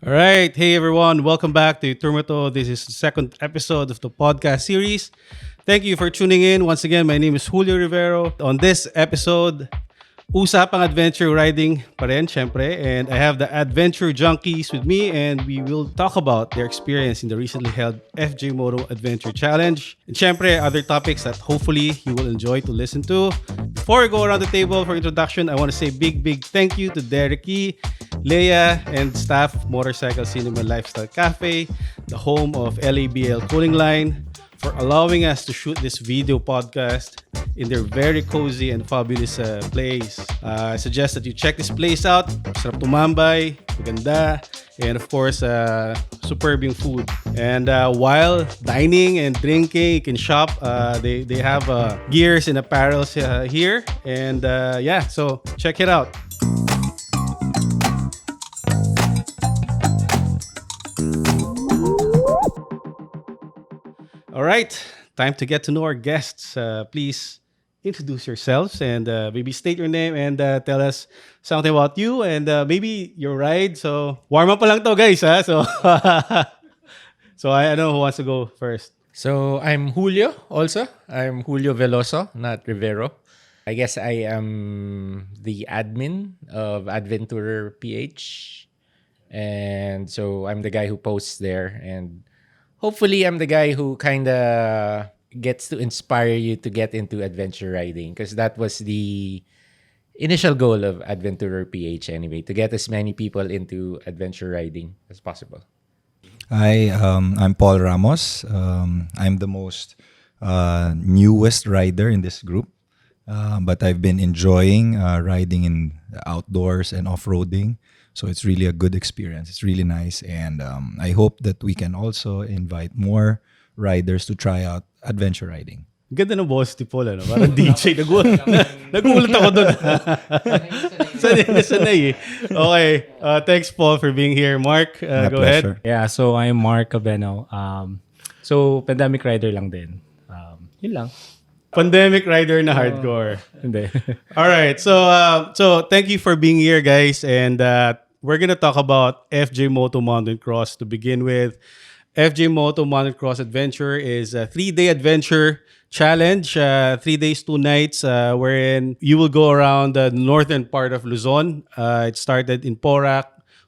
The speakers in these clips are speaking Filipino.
All right. Hey, everyone. Welcome back to iTourmoto. This is the second episode of the podcast series. Thank you for tuning in. Once again, my name is Julio Rivero. On this episode, usapang adventure riding pa rin, syempre. And I have the Adventurer Junkies with me, and we will talk about their experience in the recently held FJ Moto Adventure Challenge. And syempre, other topics that hopefully you will enjoy to listen to. Before I go around the table for introduction, I want to say big thank you to Derek Yee, Leia, and staff of Motorcycle Cinema Lifestyle Cafe, the home of LABL Clothing Line, for allowing us to shoot this video podcast in their very cozy and fabulous place. I suggest that you check this place out. Sarap tumambay, maganda, and of course, superb yung food. And while dining and drinking, you can shop. They have gears and apparels here. And so check it out. All right, time to get to know our guests. Please introduce yourselves and maybe state your name and tell us something about you and maybe your ride. So warm up pa lang to, guys. So so I don't know who wants to go first. So I'm Julio also. I'm Julio Veloso, not Rivero. I guess I am the admin of Adventourer PH. And so I'm the guy who posts there, and hopefully I'm the guy who kind of gets to inspire you to get into adventure riding, because that was the initial goal of Adventourer PH anyway, to get as many people into adventure riding as possible. Hi, I'm Paul Ramos. I'm the most newest rider in this group, but I've been enjoying riding in the outdoors and off-roading. So it's really a good experience. It's really nice. And I hope that we can also invite more riders to try out adventure riding. Ganda ng boss ni Paul, ano? Parang DJ. Nagulat ako doon. Sanay eh. Okay. Thanks, Paul, for being here. Mark, go ahead. Yeah, so I'm Mark Cabeno. So pandemic rider lang din. Yun lang. Pandemic rider na hardcore. Hindi. All right. So thank you for being here, guys. And we're going to talk about FJ Moto Mountaincross to begin with. FJ Moto Mountaincross Adventure is a 3-day adventure challenge, 3 days, 2 nights, wherein you will go around the northern part of Luzon. It started in Porac,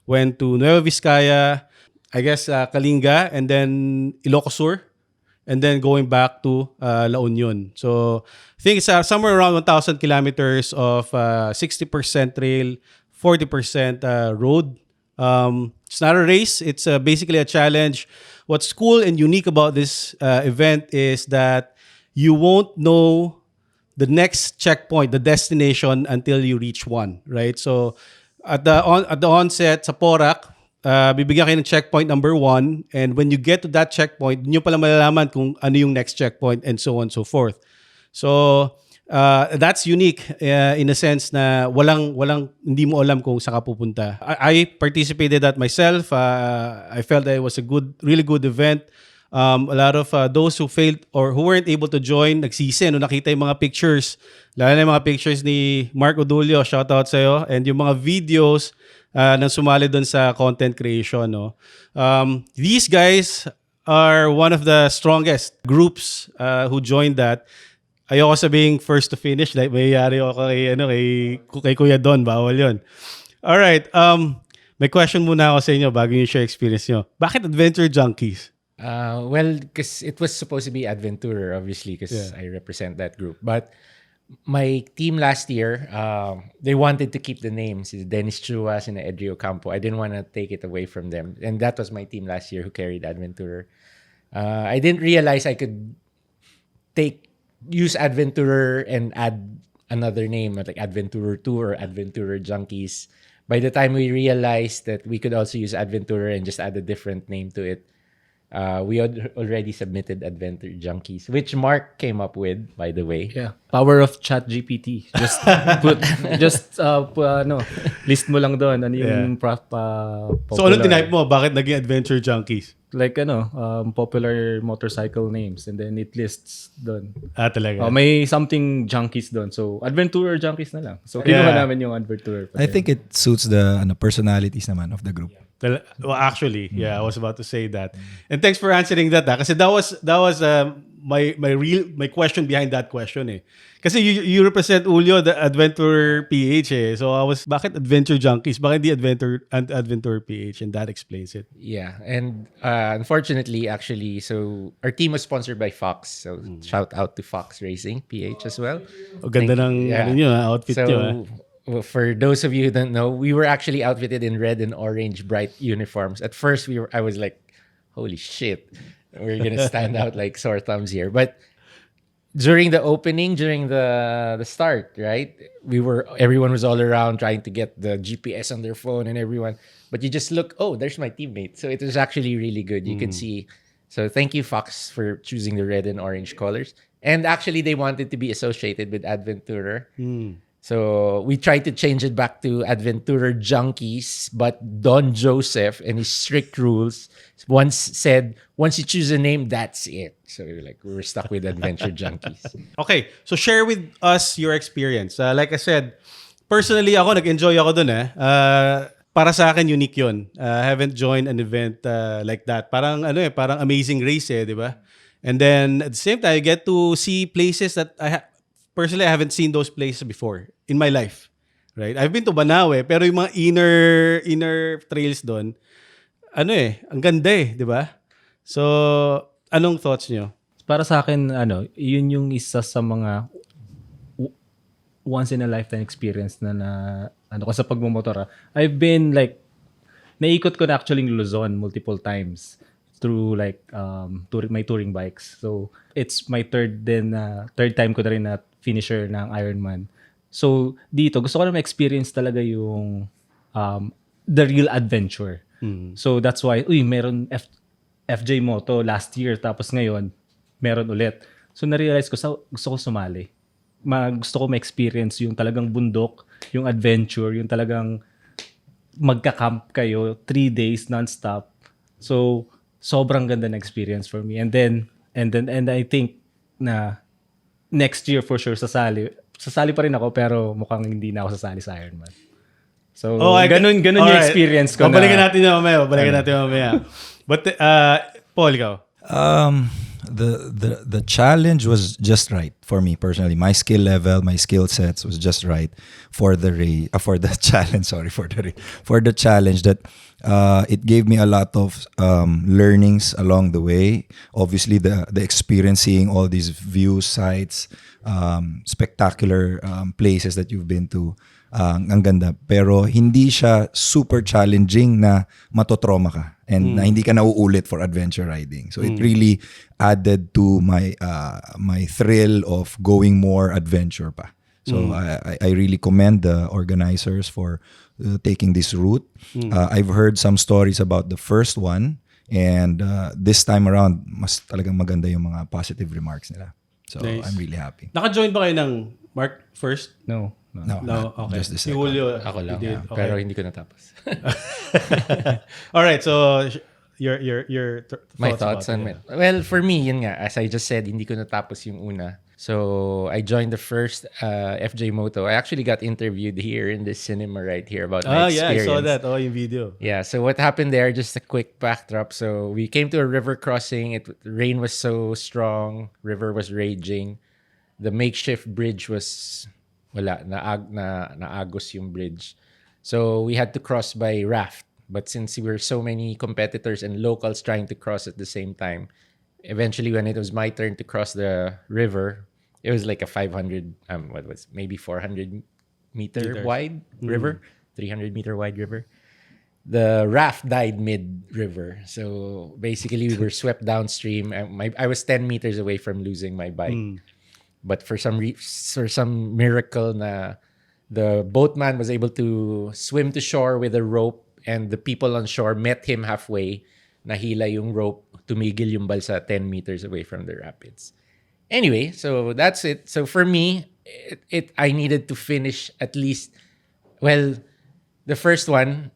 went to Nueva Vizcaya, I guess Kalinga, and then Ilocos Sur, and then going back to La Union. So I think it's somewhere around 1,000 kilometers of 60% trail, 40% road. It's not a race. It's basically a challenge. What's cool and unique about this event is that you won't know the next checkpoint, the destination, until you reach one, right? So at the onset sa Porac, bibigyan kayo ng checkpoint number 1, and when you get to that checkpoint, dun nyo pala malalaman kung ano yung next checkpoint, and so on and so forth. So that's unique in a sense na walang hindi mo alam kung saan ka pupunta. I participated that myself. I felt that it was a really good event. A lot of those who failed or who weren't able to join, nagsisi no, nakita yung mga pictures. Lalo na yung mga pictures ni Mark Odulio, shout out sa'yo, and yung mga videos nang sumali dun sa content creation. No? These guys are one of the strongest groups who joined that. Ayoko sabing first to finish, like may yari ako kay Kuya Don, bawal yun. All right, may question muna ako sa inyo bago yung share experience nyo. Bakit Adventure Junkies? Well, because it was supposed to be Adventourer, obviously, because I represent that group. But my team last year, they wanted to keep the names, Dennis Chuas and Edrio Campo. I didn't want to take it away from them. And that was my team last year who carried Adventourer. I didn't realize I could use Adventourer and add another name, like Adventourer 2 or Adventourer Junkies. By the time we realized that we could also use Adventourer and just add a different name to it, we had already submitted Adventure Junkies, which Mark came up with, by the way. Yeah. Power of ChatGPT. Just list mo lang doon ano yung popular. So ano type mo? Bakit naging Adventure Junkies? Like popular motorcycle names, and then it lists doon. Talaga? May something junkies doon. So Adventourer Junkies na lang. So kinuha namin yung Adventourer. I think it suits the personalities naman of the group. Well, actually, yeah, I was about to say that. And thanks for answering that. Kasi that was my question behind that question eh. Kasi you represent Julio, the Adventurer PH eh. So I was, bakit Adventure Junkies? Bakit di Adventurer PH? And that explains it. Yeah, and unfortunately, actually, so our team was sponsored by Fox. So shout out to Fox Racing PH as well. O ganda Thank ng you. Yeah. ano nyo, outfit nyo. So well, for those of you who don't know, we were actually outfitted in red and orange bright uniforms. At first, I was like, holy shit, we're gonna stand out like sore thumbs here. But during the opening, during the start, right? Everyone was all around trying to get the GPS on their phone and everyone. But you just look, oh, there's my teammate. So it was actually really good. You could see. So thank you, Fox, for choosing the red and orange colors. And actually, they wanted to be associated with Adventourer. So we tried to change it back to Adventourer Junkies, but Don Joseph and his strict rules once said, once you choose a name, that's it. So we were stuck with Adventure Junkies. Okay, so share with us your experience. Like I said, personally ako, nag-enjoy ako dun eh. Para sa akin, unique yun. I haven't joined an event like that. Parang parang amazing race eh, di ba? And then at the same time, I get to see places that personally, I haven't seen those places before in my life. Right? I've been to Banawe, pero yung mga inner trails doon, ang ganda eh, di ba? So, anong thoughts nyo? Para sa akin, yun yung isa sa mga once in a lifetime experience na ko sa pagmumotor. I've been naikot ko na actually yung Luzon multiple times through my touring bikes. So, it's my third time ko na rin na finisher ng Ironman. So, dito, gusto ko na ma-experience talaga yung the real adventure. So, that's why, meron FJ Moto last year, tapos ngayon, meron ulit. So, na-realize ko, gusto ko sumali. Gusto ko ma-experience yung talagang bundok, yung adventure, yung talagang magka-camp kayo, 3 days non-stop. So, sobrang ganda na experience for me. And I think na next year for sure sasali pa rin ako, pero mukhang hindi na ako sasali sa Ironman. So, ganun yung experience ko. Babalikan natin yung mamaya. But, Paul, ikaw? The challenge was just right for me personally. My skill level, my skill sets was just right for the challenge. Sorry, for the challenge that it gave me a lot of learnings along the way. Obviously, the experience, seeing all these view sites, spectacular places that you've been to. Ang ganda. Pero hindi siya super challenging na matotrauma ka and na hindi ka nauulit for adventure riding. So it really added to my thrill of going more adventure pa. So I really commend the organizers for taking this route. I've heard some stories about the first one, and this time around mas talagang maganda yung mga positive remarks nila. So nice. I'm really happy. Naka-join ba kayo ng Mark first? No. Okay. Just the Si second. Julio, Ako lang. you did. Yeah. Okay. Pero hindi ko natapos. All right, so your My thoughts thoughts about on it. it. Well, for me, yun nga, as I just said, hindi ko natapos yung una. So, I joined the first FJ Moto. I actually got interviewed here in this cinema right here about my Yeah, I experience. saw that. Yung video. Yeah, so what happened there, just a quick backdrop. So, we came to a river crossing. Rain was so strong. River was raging. The makeshift bridge was naagos yung bridge. So, we had to cross by raft. But since we were so many competitors and locals trying to cross at the same time, eventually when it was my turn to cross the river, it was like a 500, maybe 400 meter wide river, 300 meter wide river. The raft died mid-river. So basically we were swept downstream. I was 10 meters away from losing my bike. But for some miracle na the boatman was able to swim to shore with a rope, and the people on shore met him halfway. Nahila yung rope, tumigil yung balsa 10 meters away from the rapids. Anyway, so that's it. So for me, I needed to finish at least, the first one,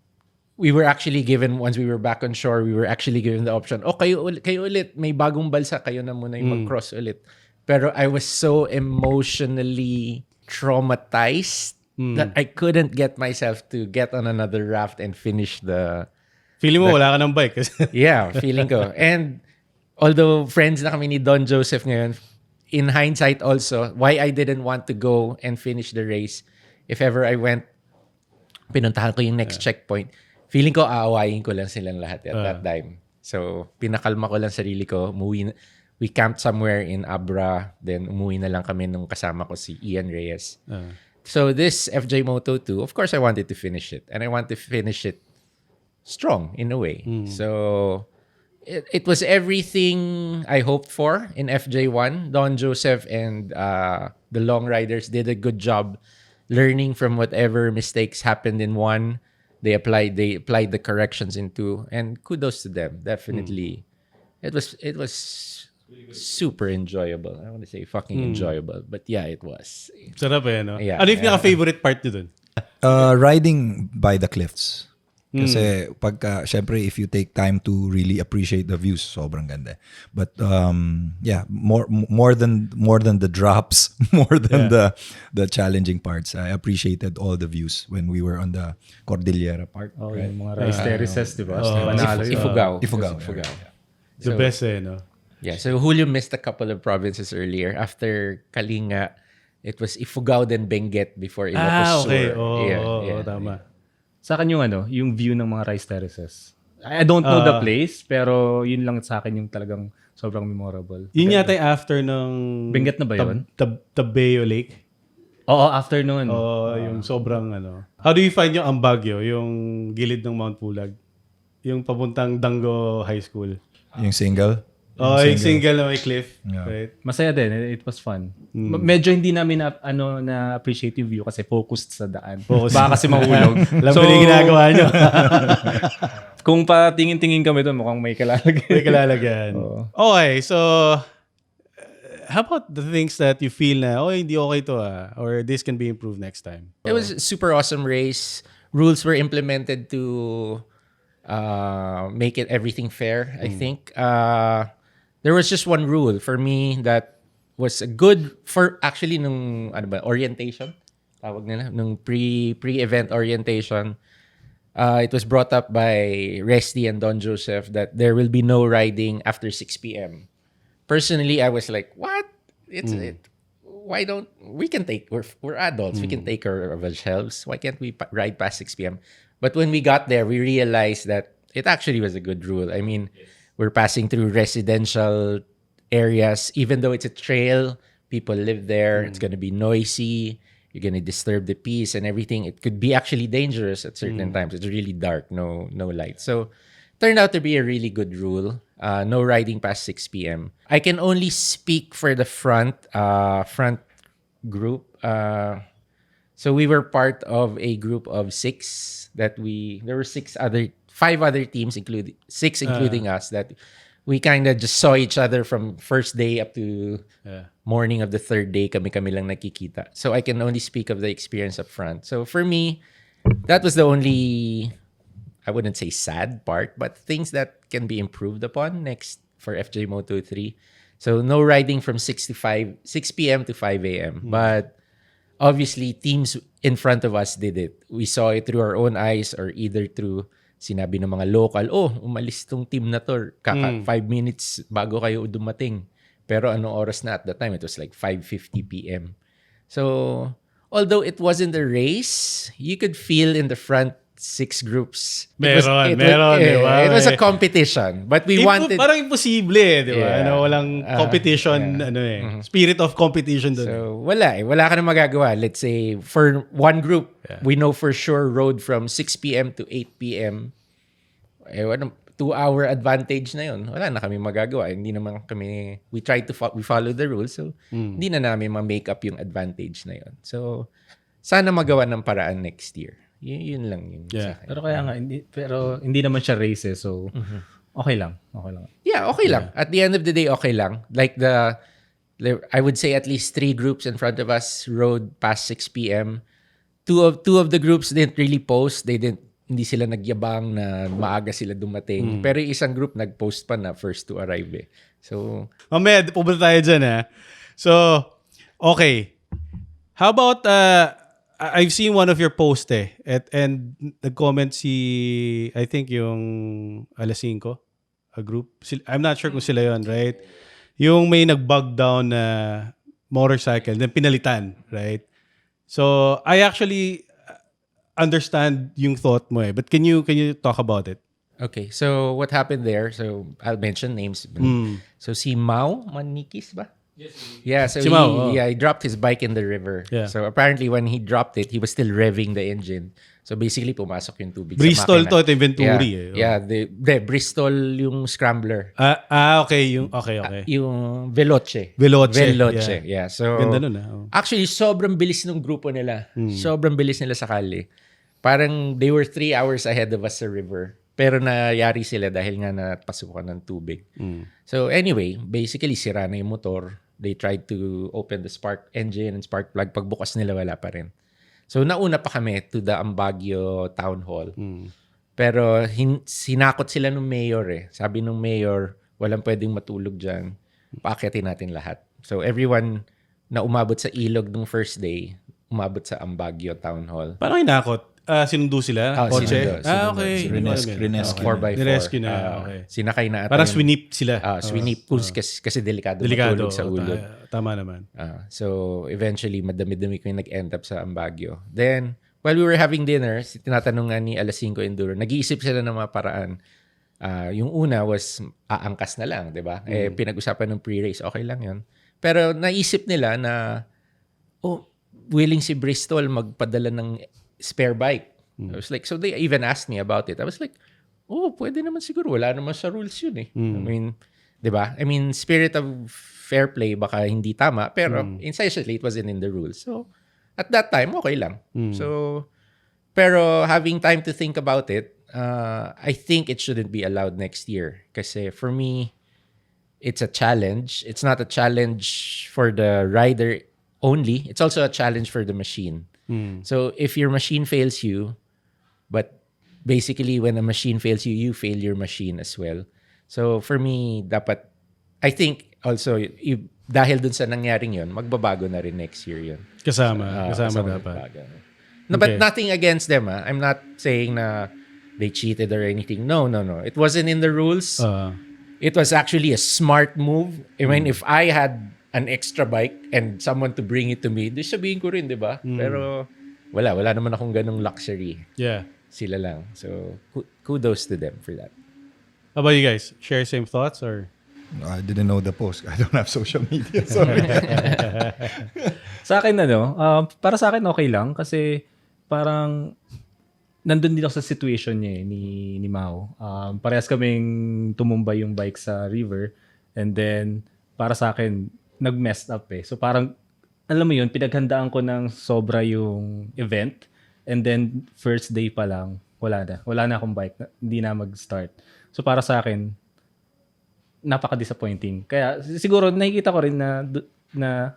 we were actually given, once we were back on shore, we were actually given the option, kayo ulit, may bagong balsa, kayo na muna yung mag-cross ulit. Pero I was so emotionally traumatized that I couldn't get myself to get on another raft and finish the Feeling mo wala ka ng bike. Yeah, feeling ko. And although friends na kami ni Don Joseph ngayon, in hindsight also, why I didn't want to go and finish the race, if ever I went, pinuntahan ko yung next checkpoint, feeling ko aawayin ko lang silang lahat at that time. So, pinakalma ko lang sarili ko. We camped somewhere in Abra, then umuwi na lang kami nung kasama ko si Ian Reyes. So, this FJ Moto 2, of course, I wanted to finish it. And I want to finish it strong in a way. So it was everything I hoped for in FJ1. Don Joseph and the long riders did a good job learning from whatever mistakes happened in 1. They applied the corrections in 2, and kudos to them. Definitely, it was super enjoyable. I want to say fucking enjoyable, but yeah, it was. Sarap no? Yeah, Ano yung pinaka-favorite part nyo dun? Riding by the cliffs. Kasi pagka, syempre, if you take time to really appreciate the views, sobrang ganda. But yeah, more than the drops, more than the challenging parts. I appreciated all the views when we were on the Cordillera part. Oh, right? yung mga rice terraces, di ba? Panalo yun. Ifugao. The best no? Yeah, so Julio missed a couple of provinces earlier. After Kalinga, it was Ifugao then Benguet before Ilocos Sur. Okay. Tama. Sa akin yung view ng mga rice terraces. I don't know the place, pero yun lang sa akin yung talagang sobrang memorable. Yun yata yung after ng... Benguet na ba yun? Tabeo Lake. Oo, after nun. Yung sobrang How do you find yung Ambagyo, yung gilid ng Mount Pulag? Yung papuntang Dango High School. Yung single? Yung single na may cliff. Yeah. Right? Masaya din. It was fun. Medyo hindi namin na appreciate yung view kasi focused sa daan. Baka kasi mahulog. Alam ko yung ginagawa nyo. Kung patingin-tingin kami doon, mukhang may kalalagyan. May kalalagyan. Okay, so how about the things that you feel na, hindi okay to or this can be improved next time? It was a super awesome race. Rules were implemented to make it everything fair, I think. There was just one rule for me that was good for actually nung orientation. Tawag nila, nung pre-event orientation. It was brought up by Resty and Don Joseph that there will be no riding after 6 p.m. Personally, I was like, what? Why don't we can take? We're adults. We can take care of ourselves. Why can't we ride past 6 p.m.? But when we got there, we realized that it actually was a good rule. I mean, we're passing through residential areas. Even though it's a trail, people live there. It's going to be noisy. You're going to disturb the peace and everything. It could be actually dangerous at certain times. It's really dark, no light. So, turned out to be a really good rule. No riding past 6 p.m. I can only speak for the front group. So we were part of a group of 6 there were 5 other teams, including us, that we kind of just saw each other from first day up to morning of the third day. Kami lang nakikita. So I can only speak of the experience up front. So for me, that was the only, I wouldn't say sad part, but things that can be improved upon next for FJ Moto 3. So no riding from 6 p.m. to 5 a.m. But obviously, teams in front of us did it. We saw it through our own eyes or either through sinabi ng mga local, umalis tong team na to. 5 minutes bago kayo dumating. Pero anong oras na at that time? It was like 5:50 p.m. So, although it wasn't a race, you could feel in the front 6 groups. Meron, di ba? It was a May- competition. But we wanted... Parang imposible di ba? Yeah. Walang competition, spirit of competition doon. So, wala ka na magagawa. Let's say, for one group, we know for sure rode from 6 p.m. to 8 p.m. 2-hour advantage na yun. Wala na kami magagawa. Hindi naman kami... We follow the rules. So, hindi na namin ma-make up yung advantage na yun. So, sana magawa ng paraan next year. Yun lang yun sa akin. Pero kaya nga, hindi naman siya race so okay lang. Yeah, okay lang. At the end of the day, okay lang. Like I would say at least 3 groups in front of us rode past 6 p.m. Two of the groups didn't really post. Hindi sila nagyabang na maaga sila dumating. Pero yung isang group nag-post pa na first to arrive So, Mamaya, pupunta tayo dyan So, okay. How about, I've seen one of your posts and nag-comment I think yung Alas 5, a group. I'm not sure kung sila yun, right? Yung may nag-bug down na motorcycle, then pinalitan, right? So, I actually understand yung thought mo but can you talk about it? Okay, so what happened there? So I'll mention names. So si Mau Manikis ba? Yes. Yeah, so Si Mau, he dropped his bike in the river. Yeah. So apparently when he dropped it, he was still revving the engine. So basically pumasok yung tubig Bristol sa makina. to, ito yung Venturi Yeah, the Bristol yung scrambler. Okay, okay. Yung Veloce. Veloce, yeah. So Ganda nun, actually sobrang bilis ng grupo nila. Sobrang bilis nila sa kali. Parang they were 3 hours ahead of us sa river. Pero nayari sila dahil nga napasukan ng tubig. So anyway, basically sira na yung motor. They tried to open the spark engine and spark plug. Pagbukas nila, wala pa rin. So nauna pa kami to the Ambaguio Town Hall. Pero sinakot sila ng mayor Sabi ng mayor, walang pwedeng matulog dyan. Paakyatin natin lahat. So everyone na umabot sa ilog nung first day, umabot sa Ambaguio Town Hall. Paano kinakot? Sinundo sila? Kotse? Sinundo. Okay. Rinescue. 4x4. Nirescue na, okay. Sinakay na ata. Parang swinip sila. Swinip kasi delikado matulog sa ulo. Tama naman. So eventually, madami-dami ko yung nag-end up sa Ambaguio. Then, while we were having dinner, tinatanong nga ni Alas 5 Enduro, nag-iisip sila ng mga paraan. Yung una was aangkas na lang, di ba? Pinag-usapan ng pre-race, okay lang yun. Pero naisip nila na, willing si Bristol magpadala ng spare bike. I was like, so they even asked me about it. I was like, pwede naman siguro. Wala naman sa rules yun I mean, di ba? I mean, spirit of fair play, baka hindi tama. Pero essentially, it wasn't in the rules. So, at that time, okay lang. So, pero having time to think about it, I think it shouldn't be allowed next year. Kasi for me, it's a challenge. It's not a challenge for the rider only. It's also a challenge for the machine. So if your machine fails you, but basically when a machine fails you, you fail your machine as well. So for me, I think also, dahil dun sa nangyaring yun, magbabago na rin next year yun. Kasama dapat. No, but nothing against them. I'm not saying na they cheated or anything. No. It wasn't in the rules. It was actually a smart move. I mean, if I had an extra bike and someone to bring it to me, di sabihin ko rin, di ba? Pero wala naman akong ganong luxury. Yeah. Sila lang. So, kudos to them for that. How about you guys? Share same thoughts or? I didn't know the post. I don't have social media. Sorry. Sa akin, para sa akin okay lang kasi parang nandun din ako sa situation niya ni Mao. Parehas kaming tumumbay yung bike sa river and then para sa akin, nag-messed up So parang, alam mo yun, pinaghandaan ko ng sobra yung event and then first day pa lang, wala na akong bike, hindi na mag-start. So para sa akin, napaka-disappointing. Kaya siguro nakikita ko rin na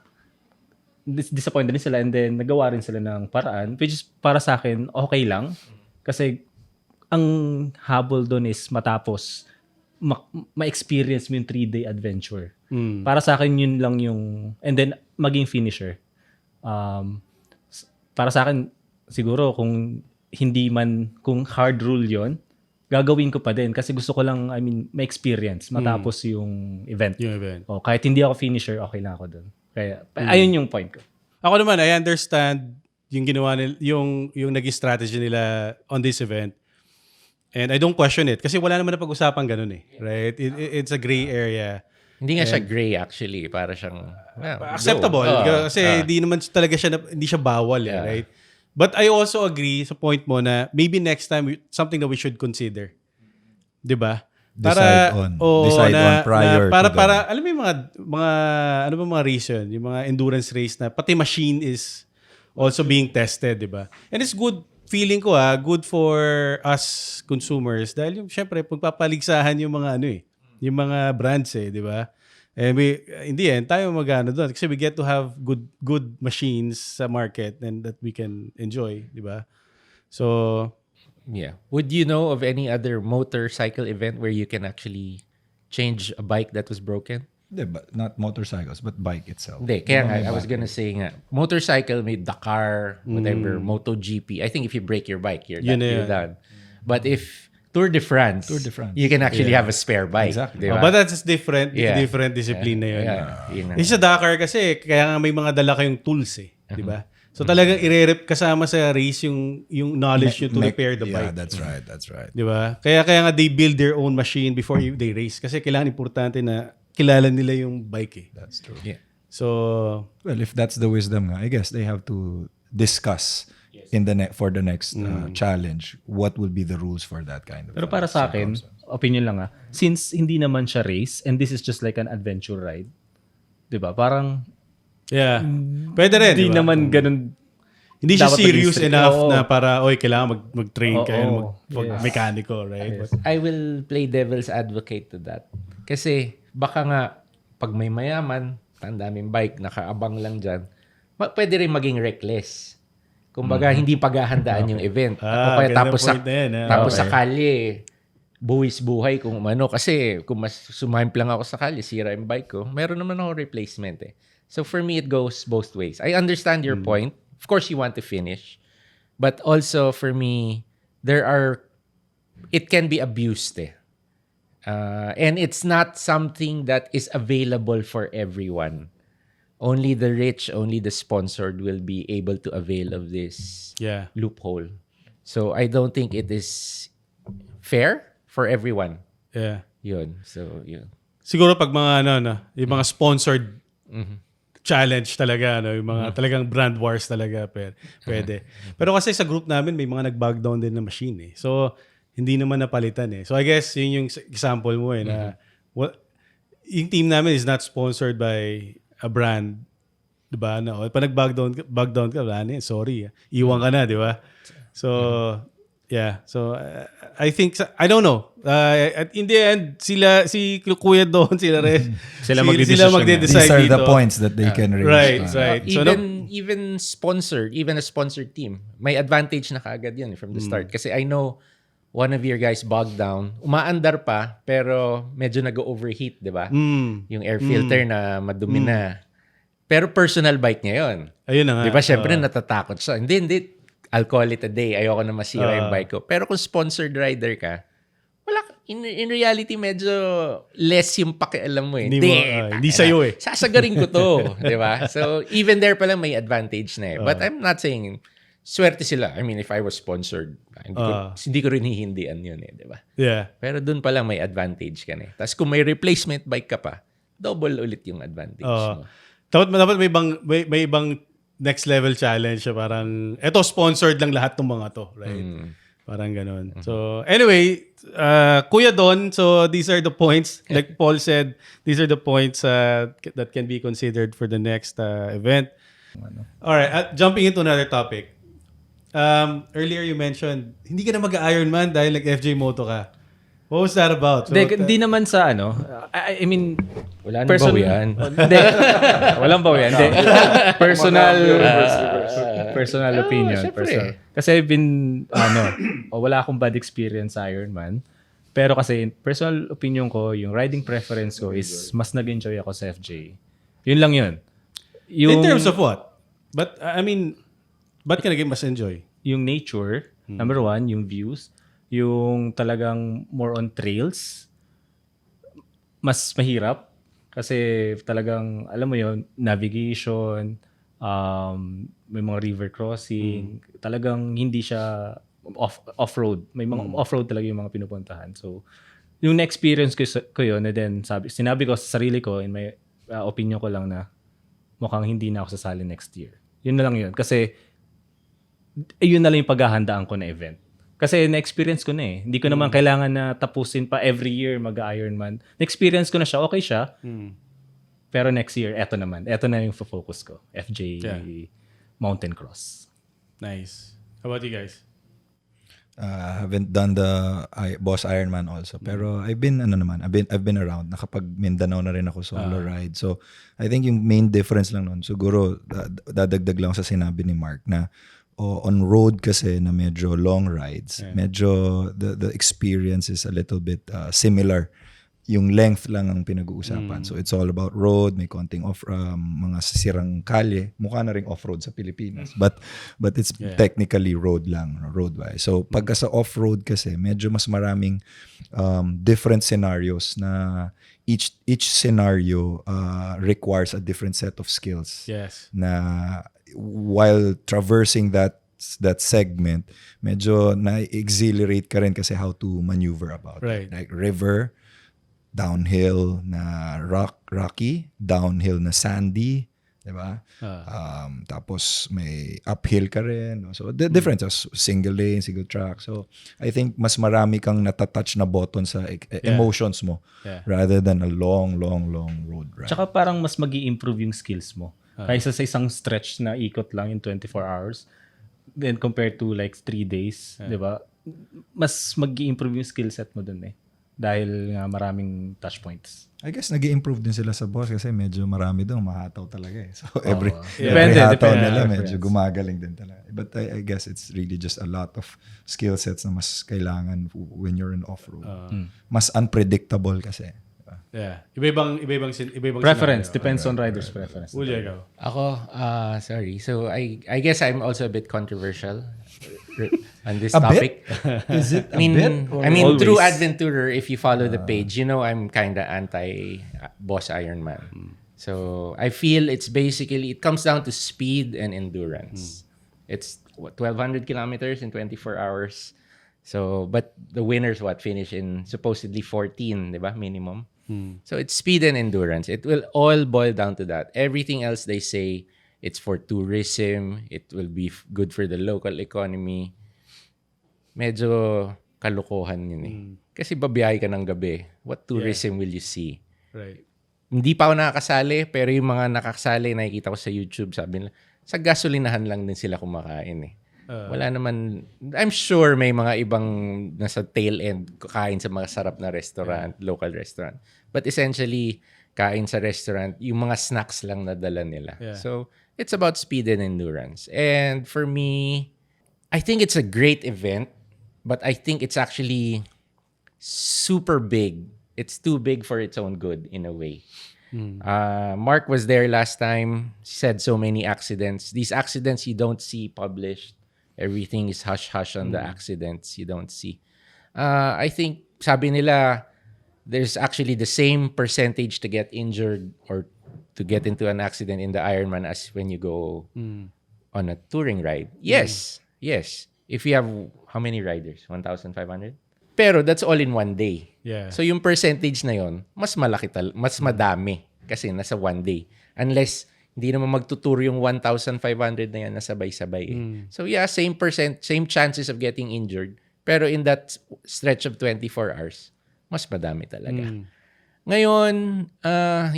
disappointed din sila and then nagawa rin sila ng paraan which is para sa akin okay lang kasi ang habol doon is matapos ma-experience mo yung 3-day adventure. Para sa akin yun lang yung and then maging finisher. Para sa akin siguro kung hard rule yon, gagawin ko pa din kasi gusto ko lang ma-experience matapos yung event. Kahit hindi ako finisher, okay lang ako doon. Kaya ayun yung point ko. Ako naman, I understand yung ginawa nila, yung naging strategy nila on this event. And I don't question it kasi wala naman na pag-usapan ganun right? It's a gray area. Hindi nga siya gray actually, para siyang acceptable kasi hindi siya bawal right? But I also agree sa point mo na maybe next time something that we should consider. 'Di ba? Decide on prior para alam mo yung mga ano ba mga reason, yung mga endurance race na pati machine is also being tested, 'di ba? And it's good feeling ko good for us consumers dahil yung syempre pagpapaligsahan yung mga yung mga brands di ba? And in the end tayo magano doon kasi we get to have good machines sa market and that we can enjoy, di ba? So yeah. Would you know of any other motorcycle event where you can actually change a bike that was broken? But not motorcycles, but bike itself. Hindi, kaya nga, I was gonna say nga, motorcycle may Dakar, whatever, MotoGP. I think if you break your bike, you're done. But if Tour de France, you can actually have a spare bike. Exactly. Diba? But that's different. Different discipline na yun. Yung sa Dakar kasi, kaya nga may mga dala kayong tools eh. Di ba? So talagang i-rep kasama sa race yung knowledge nyo to repair the bike. Yeah, that's right. Di ba? Kaya nga they build their own machine before they race. Kasi kailangan importante na kilala nila yung bike eh. That's true. Yeah. So, Well, if that's the wisdom nga, I guess they have to discuss in the for the next challenge what will be the rules for that kind of. Pero para sa akin, opinion lang since hindi naman siya race and this is just like an adventure ride, 'di ba? Parang yeah. Pwede rin, hindi diba? naman ganun. Hindi siya Dapat serious mag-restrict. enough Oo. na para, kailangan mag-train kayo, Yes. mechanical, right? But, I will play devil's advocate to that. Kasi baka nga, pag may mayaman, ang daming bike, nakaabang lang dyan, pwede rin maging reckless. Kumbaga, hindi paghahandaan yung event. O kaya ganda tapos sa, point na yun, tapos sa kalye, buwis buhay kung ano. Kasi kung mas sumimp lang ako sa kalye, sira yung bike ko, meron naman ako replacement eh. So for me, it goes both ways. I understand your point. Of course, you want to finish. But also, for me, it can be abused eh. And it's not something that is available for everyone. Only the rich, only the sponsored will be able to avail of this loophole. So I don't think it is fair for everyone. yeah. Yun. So, yun. Siguro pag mga yung mga sponsored challenge talaga, yung mga talagang brand wars talaga, pwede. Pero kasi sa group namin may mga nag-bog down din na machine eh. So hindi naman napalitan eh. So I guess yun yung example mo eh na yung team namin is not sponsored by a brand, 'di ba? Na pag nag-bog down ka, sorry. Iwan ka na, 'di ba? So yeah. So I think I don't know. In the end, si Kuya doon, sila magde-decide These are the dito. points that they can raise. Right. So, Even a sponsored team, may advantage na kaagad yun from the start. Kasi I know one of your guys bogged down, umaandar pa, pero medyo nag-overheat, di ba? Yung air filter na madumi na. Pero personal bike niya yun. Ayun na nga. Di ba? Siyempre, natatakot siya. Hindi. I'll call it a day. Ayoko na masira yung bike ko. Pero kung sponsored rider ka, wala, in reality, medyo less yung pakialam mo eh. Hindi sa'yo eh. Sasagarin ko to. Di ba? So, even there pala may advantage na eh. But I'm not saying, swerte sila. I mean, if I was sponsored, hindi ko rin hihindian yun eh. Di ba? Yeah. Pero dun pa lang may advantage ka na eh. Tapos kung may replacement bike ka pa, double ulit yung advantage mo. Dapat may ibang next level challenge siya, parang eto sponsored lang lahat ng mga to, right? Parang ganun. So anyway, Kuya Don, so these are the points like Paul said, these are the points that can be considered for the next event. All right, jumping into another topic. Earlier you mentioned hindi ka na mag-Ironman dahil FJ Moto ka. What was that about? So, Hindi naman sa I mean, wala nang bawian. Hindi. Walang bawian. Hindi. Personal opinion. Personal. Kasi I've been, wala akong bad experience sa Ironman. Pero kasi, personal opinion ko, yung riding preference ko is mas nag-enjoy ako sa FJ. Yun lang yun. In terms of what? But, I mean, ba't ka naging mas enjoy? Yung nature, number one, yung views, yung talagang more on trails, mas mahirap. Kasi talagang, alam mo yun, navigation, may mga river crossing, talagang hindi siya off-road. May mga off-road talaga yung mga pinupuntahan. So, yung na-experience ko yun, and then sinabi ko sa sarili ko, in my opinion ko lang na mukhang hindi na ako sasali next year. Yun na lang yun. Kasi, yun na lang yung paghahandaan ko na event. Kasi na-experience ko na eh. Hindi ko naman kailangan na tapusin pa every year mag-Ironman. Na-experience ko na siya, okay siya. Pero next year, eto naman. Eto na yung focus ko. FJ Mountaincross. Nice. How about you guys? Haven't done the BOSS Ironman also. Pero I've been around. Nakapag Mindanao na rin ako solo ride. So I think yung main difference lang nun, siguro dadagdag lang sa sinabi ni Mark na on road kasi na medyo long rides, medyo the experience is a little bit similar yung length lang ang pinag-uusapan. So it's all about road, may konting mga sirang kalye. Mukha na ring off-road sa Pilipinas. But it's technically road lang, roadwise. So pagka sa off-road kasi, medyo mas maraming different scenarios na each scenario requires a different set of skills. Yes. Na while traversing that segment, medyo na-exhilarate ka rin kasi how to maneuver about Right. it. Like river, downhill na rocky, downhill na sandy, di ba? Tapos may uphill ka rin. So the difference is single lane, single track. So I think mas marami kang natatouch na button sa emotions mo rather than a long road ride. Tsaka parang mas mag-i-improve yung skills mo. Kaysa sa isang stretch na ikot lang in 24 hours, then compared to like 3 days, di ba? Mas mag-i-improve yung skill set mo dun eh. Dahil nga maraming touch points. I guess nag-i-improve din sila sa boss kasi medyo marami doon mahataw talaga eh. So every Depende, hataw depende. nila medyo gumagaling din talaga. But I guess it's really just a lot of skill sets na mas kailangan when you're in off-road. Mas unpredictable kasi. Yeah. Iba-ibang Preference. scenario. Depends on rider's preference. Uli, ikaw. Ako, sorry. So I guess I'm also a bit controversial on this A topic. bit? Is it a I mean, bit? Or- Always. through Adventourer, if you follow the page, you know I'm kind of anti BOSS Ironman. So I feel it comes down to speed and endurance. It's 1,200 kilometers in 24 hours. So, but the winners finish in supposedly 14, di ba? Minimum. So it's speed and endurance. It will all boil down to that. Everything else they say, it's for tourism. It will be good for the local economy. Medyo kalokohan yun eh. Kasi babiyahe ka ng gabi. What tourism will you see? Right. Hindi pa ako nakakasali, pero yung mga nakakasali, nakikita ko sa YouTube, sabi nila, sa gasolinahan lang din sila kumakain eh. Wala naman, I'm sure may mga ibang nasa tail end kain sa mga sarap na restaurant, local restaurant. But essentially, kain sa restaurant, yung mga snacks lang na dala nila. Yeah. So, it's about speed and endurance. And for me, I think it's a great event, but I think it's actually super big. It's too big for its own good in a way. Mark was there last time, said so many accidents. These accidents you don't see published. Everything is hush-hush on the accidents you don't see. I think, sabi nila, there's actually the same percentage to get injured or to get into an accident in the Ironman as when you go on a touring ride. Yes. If you have, how many riders? 1,500? Pero that's all in one day. Yeah. So yung percentage na yon, mas mas madami kasi nasa one day. Unless hindi naman magtuturo yung 1,500 na yan na sabay-sabay. So yeah, same chances of getting injured. Pero in that stretch of 24 hours, mas madami talaga. Ngayon,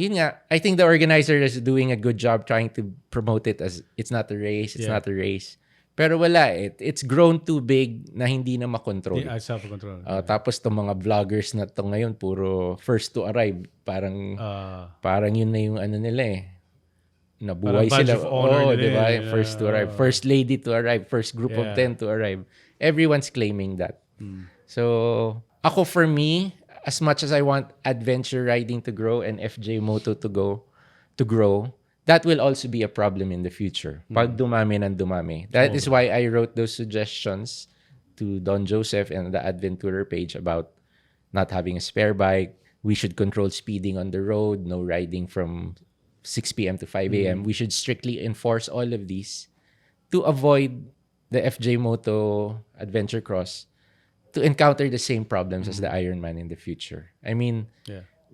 yun nga, I think the organizer is doing a good job trying to promote it as it's not a race, it's not a race. Pero wala, it's grown too big na hindi na makontrol. Self-control. Tapos itong mga vloggers na to ngayon, puro first to arrive. Parang yun na yung ano nila eh. Nabuhay Parang badge sila. of honor nila Diba? eh. First to arrive. First lady to arrive. First group of 10 to arrive. Everyone's claiming that. So, ako for me, as much as I want adventure riding to grow and FJ Moto to grow, that will also be a problem in the future. Pag dumami ng dumami. That is why I wrote those suggestions to Don Joseph and the Adventourer page about not having a spare bike. We should control speeding on the road. No riding from 6 p.m. to 5 a.m. We should strictly enforce all of these to avoid the FJ Moto Adventure Cross to encounter the same problems as the Ironman in the future. I mean,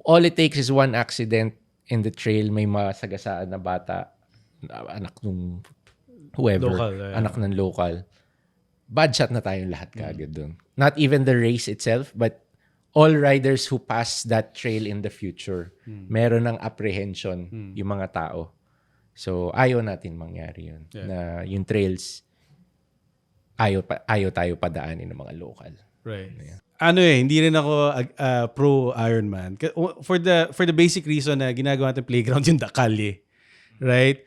all it takes is one accident in the trail, may masagasaan na bata, anak ng whoever, Local, anak ng local. Bad shot na tayong lahat kaagad dun. Not even the race itself, but all riders who pass that trail in the future, meron ng apprehension yung mga tao. So, ayaw natin mangyari yun. Na yung trails, ayaw tayo padaanin ng mga local. Right. Hindi rin ako pro Ironman. For the basic reason na ginagawa natin playground yung Dakali. Right?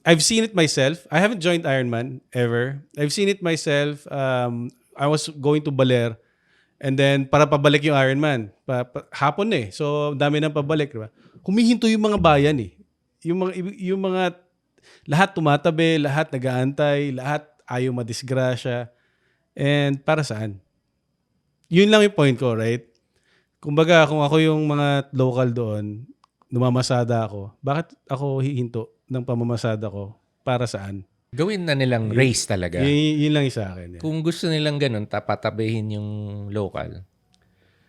I've seen it myself. I haven't joined Ironman ever. I've seen it myself. I was going to Baler And then, para pabalik yung Ironman. Hapon na eh. So, dami nang pabalik. Diba? Humihinto yung mga bayan eh. Yung mga lahat tumatabi, lahat nag-aantay, lahat ayaw madisgrasya. And para saan? Yun lang yung point ko, right? Kumbaga, kung ako yung mga local doon, numamasada ako, bakit ako hihinto ng pamamasada ko? Para saan? Gawin na nilang race talaga. Yun lang yung sa akin. Kung gusto nilang ganun, tapatabihin yung local,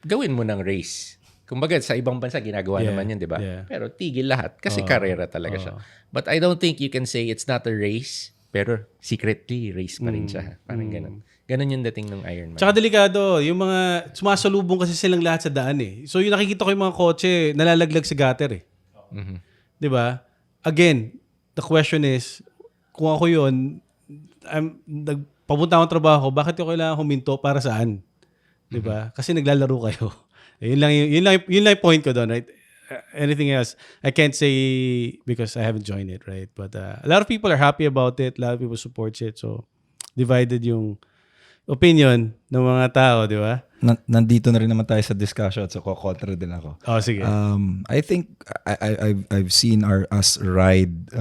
gawin mo ng race. Kumbaga, sa ibang bansa, ginagawa naman yun, di ba? Yeah. Pero tigil lahat kasi karera talaga siya. But I don't think you can say it's not a race, pero secretly, race pa rin siya. Parang ganun. Ganun yung dating ng Ironman. Tsaka delikado, yung mga sumasalubong kasi silang lahat sa daan eh. So yung nakikita ko yung mga kotse, nalalaglag sa gutter eh. Di ba? Again, the question is, kung ako yun, papunta akong trabaho, bakit ko kailangan huminto para saan? Di ba? Kasi naglalaro kayo. Yun lang yung point ko doon, right? Anything else, I can't say because I haven't joined it, right? But a lot of people are happy about it. A lot of people supports it. So, divided yung opinion ng mga tao, di ba? Nandito na rin naman tayo sa discussion at so kontra din ako. Oh, sige. I think I've seen us ride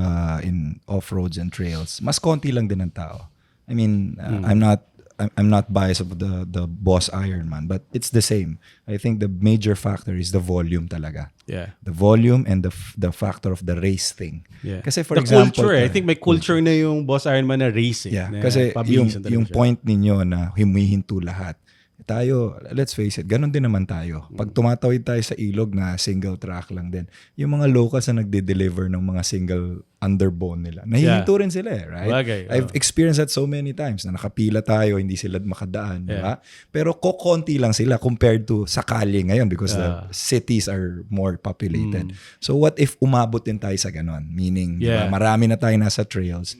in off-roads and trails. Mas konti lang din ang tao. I mean, I'm not biased of the BOSS Ironman, but it's the same. I think the major factor is the volume talaga. Yeah. The volume and the factor of the race thing. Yeah. Kasi for the example, culture, I think may culture na yung BOSS Ironman na racing. Yeah, na kasi pabilisan talaga yung siya. point ninyo na humihinto lahat. Tayo, let's face it, ganun din naman tayo. Pag tumatawid tayo sa ilog na single track lang din, yung mga locals na nagde-deliver ng mga single underbone nila, nahihinto rin sila eh, right? Bagay, I've experienced that so many times na nakapila tayo, hindi sila makadaan, di ba? Pero kokonti lang sila compared to sa kalye ngayon because the cities are more populated. So what if umabot din tayo sa ganon? Meaning, di ba, marami na tayo nasa trails.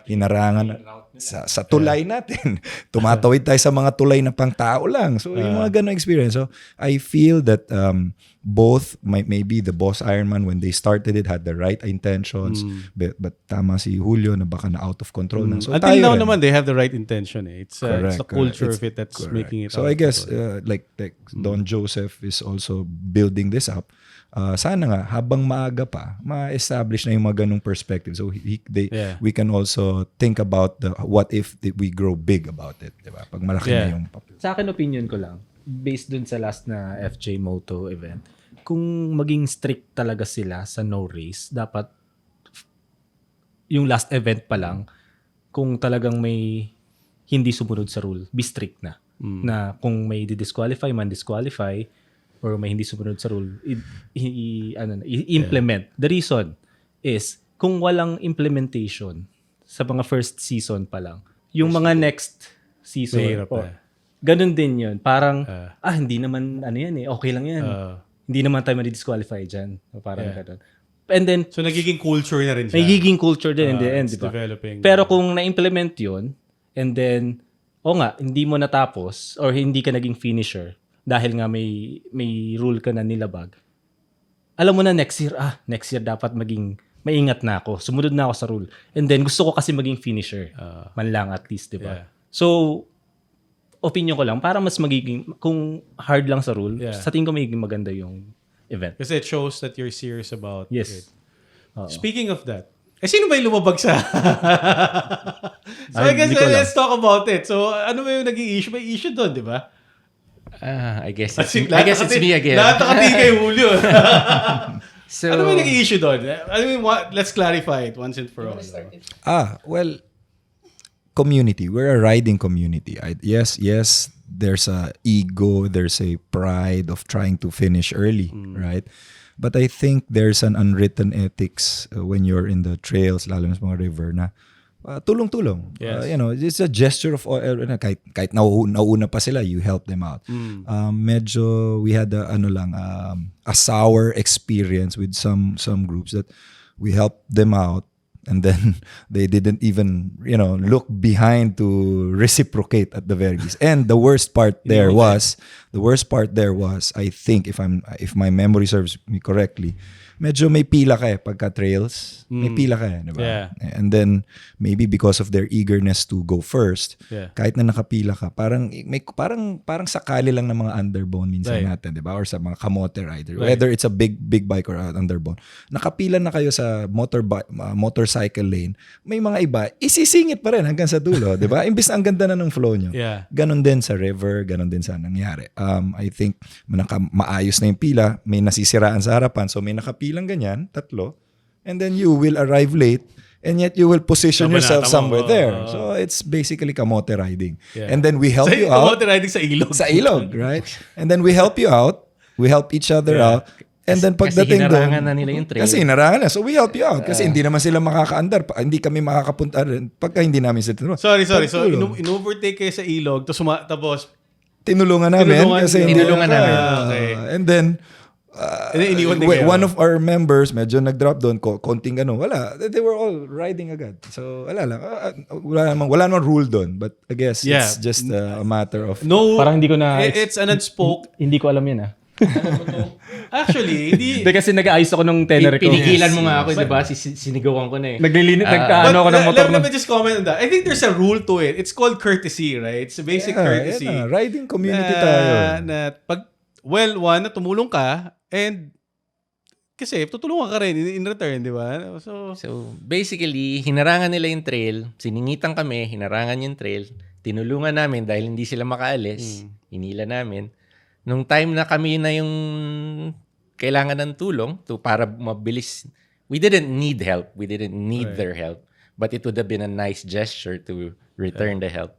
Hinarangan sa tulay natin. Tumatawid tayo sa mga tulay na pang tao lang. So yung mga ganong experience. So I feel that both maybe the BOSS Ironman when they started it had the right intentions, but tama si Julio na baka na out of control na. So Until now naman, they have the right intention eh. It's the culture of it that's correct. making it So I guess like Don Joseph is also building this up. Sana nga habang maaga pa ma-establish na yung mga ganung perspective, so we can also think about the what if we grow big about it, diba? Pag malaki na yung Sa akin, opinion ko lang, based dun sa last na FJ Moto event, kung maging strict talaga sila sa no race, dapat yung last event pa lang, kung talagang may hindi sumunod sa rule, be strict na. Na kung may di-disqualify, man-disqualify, or may hindi sumunod sa rule, i-implement. The reason is, kung walang implementation sa mga first season pa lang, yung mga next season, ganun din yun. Parang, hindi naman, okay lang yan. Hindi naman tayo madi-disqualify dyan. Parang ganun. And then, so nagiging culture na rin siya. nagiging culture din in the end, di ba? Pero kung na-implement yun, and then, hindi mo natapos, or hindi ka naging finisher, dahil nga may rule ka na nilabag, alam mo na next year dapat maging maingat na ako. Sumunod na ako sa rule. And then gusto ko kasi maging finisher. Man lang at least, di ba? So, opinion ko lang, para mas magiging, kung hard lang sa rule, sa tingin ko magiging maganda yung event. Kasi it shows that you're serious about Yes. it. Speaking of that, sino ba yung lumabag sa... So I guess let's talk about it. So ano ba yung naging issue? May issue doon, di ba? I guess it's me again. Lahat nakati kay Julio. So, ano ba yung naging issue doon? I mean, let's clarify it once and for all. Well, community. We're a riding community. Yes, there's a ego, there's a pride of trying to finish early, right? But I think there's an unwritten ethics when you're in the trails, lalo na sa mga river na tulong-tulong. Yes. It's a gesture of kahit nauna pa sila, you help them out. Medyo we had a sour experience with some groups that we helped them out, and then they didn't even look behind to reciprocate at the very least. And the worst part there was, I think if my memory serves me correctly, medyo may pila ka pagka trails. May pila ka di ba? Yeah. And then, maybe because of their eagerness to go first, kahit na nakapila ka, parang sakali lang ng mga underbone minsan natin, di ba? Or sa mga kamote rider. Whether it's a big bike or underbone. Nakapila na kayo sa motorcycle lane, may mga iba, isisingit pa rin hanggang sa dulo, di ba? Imbis na ang ganda na ng flow nyo. Ganon din sa river, ganon din sa nangyari. I think, maayos na yung pila, may nasisiraan sa harapan, so may nakapilang ganyan, 3, and then you will arrive late, and yet you will position yourself somewhere there. So it's basically kamote riding. And then we help you out. Kamote riding sa ilog. Sa ilog, right? And then we help you out. We help each other out. And then pagdating doon, kasi hinarangan na nila yung trail. Kasi hinarangan na. So we help you out. Kasi hindi naman sila makaka-andar. Hindi kami makakapunta rin pagka hindi namin sila. Sorry. So in-overtake kayo sa ilog, tapos tinulungan namin. Tinulungan namin. Okay. And then, iniwan din kayo. one of our members medyo nag-drop doon, konting wala. They were all riding agad. So wala lang. Wala namang rule doon. But I guess it's just a matter of... No, Parang hindi ko na... It's an unspoke. Hindi ko alam yun Actually, hindi. Kasi nag-aayos ako ng tenere ko. Pinigilan mo nga ako, di ba? Sinigawan ko na eh. Nag-ano ako ng motor. Let me just comment on that. I think there's a rule to it. It's called courtesy, right? It's a basic courtesy. Riding community tayo. Na tumulong ka, and kasi tutulungan ka rin in return, di ba? So basically, hinarangan nila yung trail, siningitan kami, hinarangan yung trail, tinulungan namin dahil hindi sila makaalis, hinila namin. Nung time na kami na yung kailangan ng tulong para mabilis, we didn't need help, we didn't need their help, but it would have been a nice gesture to return the help.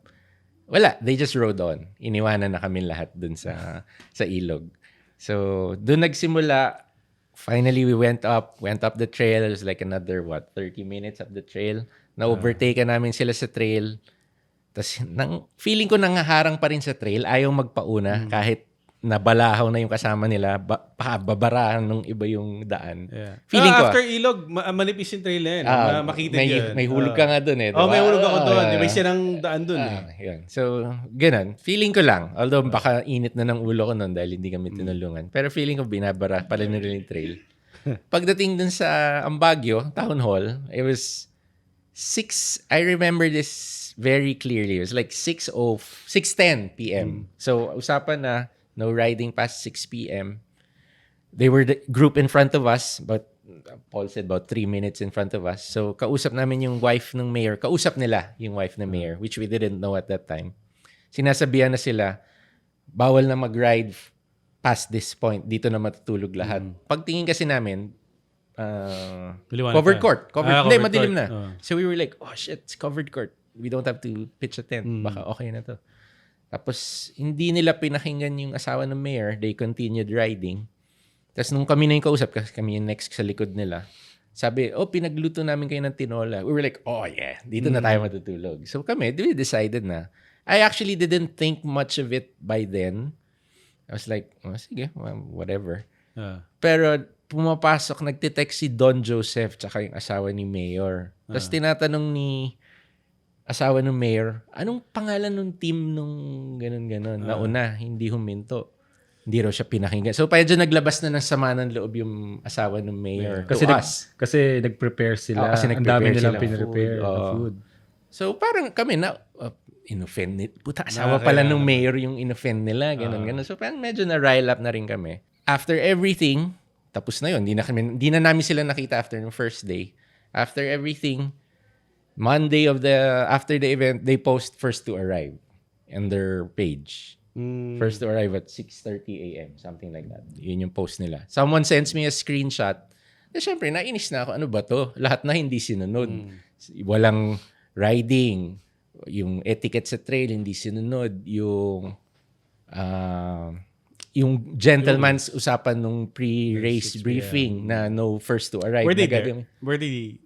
Wala, they just rode on. Iniwanan na kami lahat dun sa ilog. So, dun nagsimula. Finally, we went up the trail. It was like another, 30 minutes up the trail. Na-overtake namin sila sa trail. Tapos, feeling ko nangaharang pa rin sa trail. Ayaw magpauna kahit nabalahaw na yung kasama nila, babarahan ng iba yung daan. Feeling ko. After ilog, manipis yung trail na yun. Makita yun. May hulog ka nga dun eh. Diba? May hulog ako dun. May sirang daan dun Yun. So, ganun. Feeling ko lang. Although baka init na ng ulo ko nun dahil hindi kami tinulungan. Pero feeling ko binabara pala nila yung trail. Pagdating dun sa Ambagyo, Town Hall, it was 6, I remember this very clearly. It was like 6:10 p.m. So, usapan na, no riding past 6 p.m. They were the group in front of us, but Paul said about 3 minutes in front of us. So, kausap namin yung wife ng mayor. Kausap nila yung wife ng mayor, which we didn't know at that time. Sinasabihan na sila, bawal na mag-ride past this point. Dito na matutulog lahat. Pagtingin kasi namin, covered court. Hindi, madilim na. So, we were like, oh shit, it's covered court. We don't have to pitch a tent. Baka okay na to. Tapos, hindi nila pinakinggan yung asawa ng mayor. They continued riding. Tapos, nung kami na yung kausap, kasi kami yung next sa likod nila, sabi, pinagluto namin kayo ng tinola. We were like, oh yeah, dito na tayo matutulog. So kami, we decided na. I actually didn't think much of it by then. I was like, sige, whatever. Pero, pumapasok, nagtitext si Don Joseph tsaka yung asawa ni mayor. Tapos, tinatanong ni asawa ng mayor, anong pangalan ng team nung ganun-ganun? Nauna, hindi huminto. Hindi raw siya pinakinggan. So, medyo naglabas na ng sama ng loob yung asawa ng mayor to us. Kasi nag-prepare sila. Ang dami nilang pinrepare na food. So, parang kami na, in-offend. Puta, asawa pala ng mayor yung in-offend nila. Ganun-ganun. So, parang medyo na-rile up na rin kami. After everything, tapos na yun. Hindi na namin sila nakita after the first day. After everything, Monday after the event, they post first to arrive in their page. First to arrive at 6:30 a.m. Something like that. Yun yung post nila. Someone sends me a screenshot. Siyempre, nainis na ako. Ano ba to? Lahat na hindi sinunod. Walang riding. Yung etiquette sa trail, hindi sinunod. Yung gentleman's usapan nung pre-race briefing na no first to arrive. Were they there?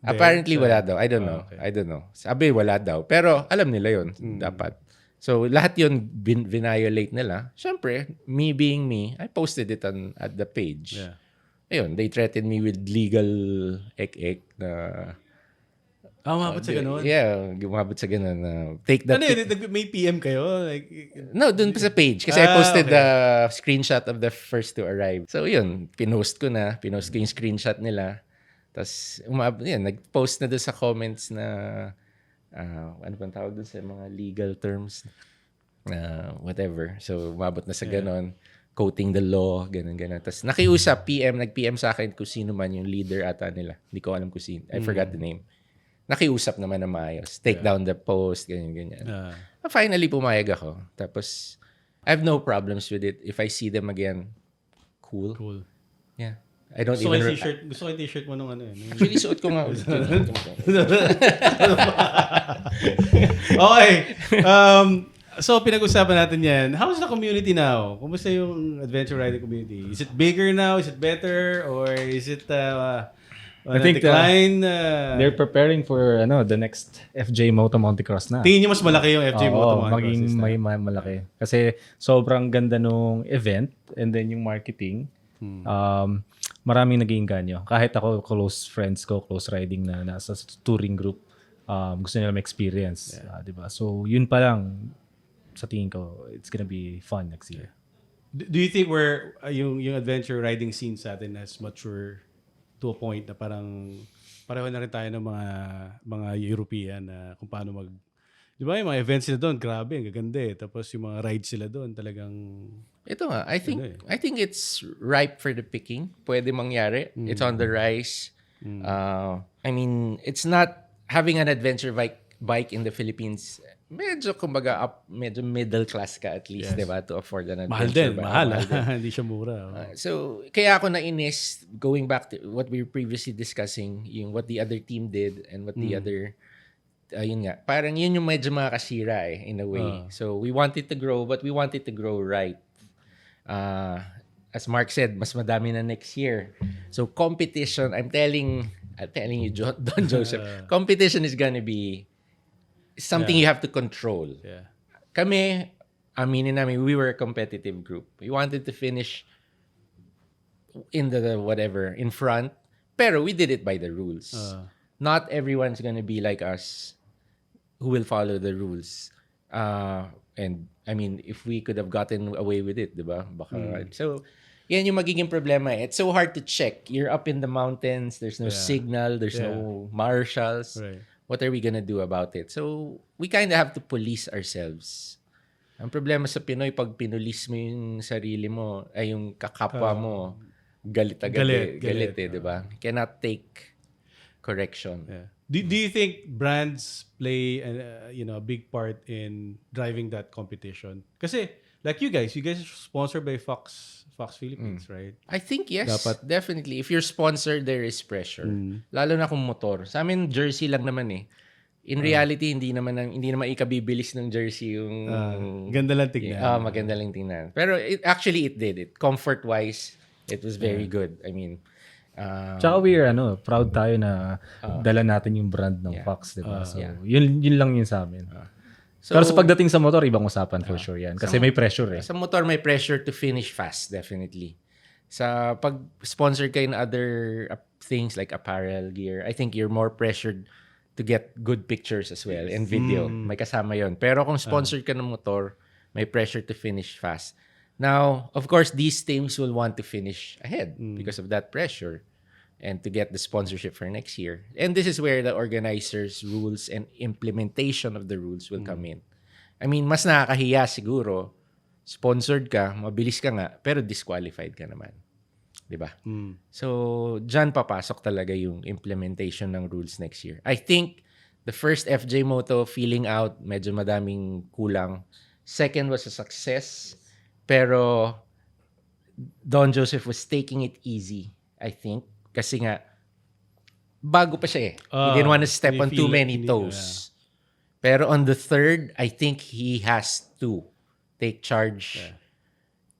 Apparently, wala daw. I don't know. Okay. I don't know. Sabi, wala daw. Pero alam nila yun. Dapat. So, lahat yun violate nila. Siyempre, me being me, I posted it at the page. Ayun, they threatened me with legal ek-ek na Umabot sa ganun. Yeah, umabot sa ganun. Take the Ano yun? May PM kayo? Like, No, dun pa sa page. Kasi I posted okay. the screenshot of the first to arrive. So yun, pinost ko yung screenshot nila. Tapos, nag-post na doon sa comments na, ano bang tawag doon sa mga legal terms? Whatever. So, umabot na sa ganon. Quoting the law, ganun. Tapos, nag-PM sa akin kung sino man yung leader ata nila. Hindi ko alam kung sino. I forgot the name. Nakiusap naman na maayos. Take down the post, ganyan. Finally, pumayag ako. Tapos, I have no problems with it. If I see them again, cool. Yeah. I don't Gusto even... ko yung t-shirt mo nung ano yun. Actually, suot ko nga. Okay. So, pinag-usapan natin yan. How's the community now? Kumusta yung adventure riding community? Is it bigger now? Is it better? Or is it I think decline? they're preparing for the next FJ Moto Mountaincross na. Tingin nyo mas malaki yung FJ Moto Mountaincross? Maging may malaki. Kasi sobrang ganda nung event and then yung marketing. Maraming naging ganyo. Kahit ako, close friends ko, close riding na nasa touring group, gusto nila ma-experience. Diba? So, yun pa lang, sa tingin ko, it's gonna be fun next year. Do you think we're, yung adventure riding scene sa atin has mature to a point na parang pareho na rin tayo ng mga European na kung paano di ba yung mga events sila doon, grabe, ang gaganda eh. Tapos yung mga rides sila doon, talagang... Ito nga, I think it's ripe for the picking. Pwede mangyari. It's on the rise. I mean, it's not having an adventure bike in the Philippines. Medyo, kumbaga, medyo middle class ka at least, di ba? To afford an adventure bike. Mahal din. Hindi siya mura. So, kaya ako nainis, going back to what we were previously discussing, yung what the other team did and what the other... yun nga, parang yun yung medyo makakasira in a way. So, we wanted to grow, but we wanted to grow right. As Mark said, mas madami na next year. So, competition, I'm telling you, Don Joseph, competition is gonna be something you have to control. Yeah. Kami, aminin namin, we were a competitive group. We wanted to finish in in front, pero we did it by the rules. Not everyone's gonna be like us who will follow the rules. And I mean, if we could have gotten away with it, diba? Baka, so, yan yung magiging problema. It's so hard to check. You're up in the mountains, there's no signal, there's no marshals. Right. What are we gonna do about it? So, we kind of have to police ourselves. Ang problema sa Pinoy, pag pinulis mo yung sarili mo, ay yung kakapwa mo, galit eh, diba? Cannot take correction. Yeah. Do you think brands play a big part in driving that competition? Kasi like you guys are sponsored by Fox Philippines, right? I think yes, definitely. If you're sponsored, there is pressure. Lalo na kung motor. Sa amin jersey lang naman eh. In reality, hindi naman ikabibilis ng jersey yung ganda lang tignan. Maganda lang tingnan. Pero it did it. Comfort-wise, it was very good. I mean, tsaka we're proud tayo na dala natin yung brand ng Fox, diba? So, yun lang yun sa amin. Pero sa pagdating sa motor, ibang usapan for sure yan. Kasi may pressure eh. Sa motor, may pressure to finish fast, definitely. Sa pag-sponsor kayo in other things like apparel, gear, I think you're more pressured to get good pictures as well and video. May kasama yon. Pero kung sponsored ka ng motor, may pressure to finish fast. Now, of course, these teams will want to finish ahead because of that pressure and to get the sponsorship for next year. And this is where the organizers' rules and implementation of the rules will come in. I mean, mas nakakahiya siguro, sponsored ka, mabilis ka nga, pero disqualified ka naman. Diba? So, dyan papasok talaga yung implementation ng rules next year. I think the first FJ Moto feeling out, medyo madaming kulang. Second was a success. Pero Don Joseph was taking it easy, I think. Kasi nga, bago pa siya eh. He didn't want to step on too many toes. Pero on the third, I think he has to take charge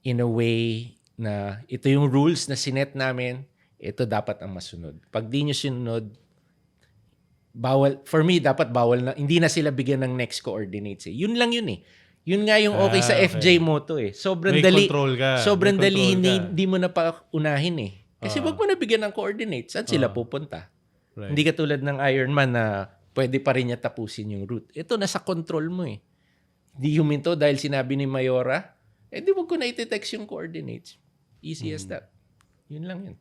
in a way na ito yung rules na sinet namin, ito dapat ang masunod. Pag di nyo sinunod, bawal, for me, dapat bawal na, hindi na sila bigyan ng next coordinates eh. Yun lang yun eh. Yun nga yung okay sa FJ Moto eh. Sobrang may dali. Control ka. Sobrang dali, hindi mo na pa unahin eh. Kasi wag mo na bigyan ng coordinates. Saan sila pupunta? Right. Hindi katulad ng Ironman na pwede pa rin niya tapusin yung route. Ito, nasa control mo eh. Di huminto dahil sinabi ni Mayora, di wag ko na iti-text yung coordinates. Easy as that. Yun lang yun.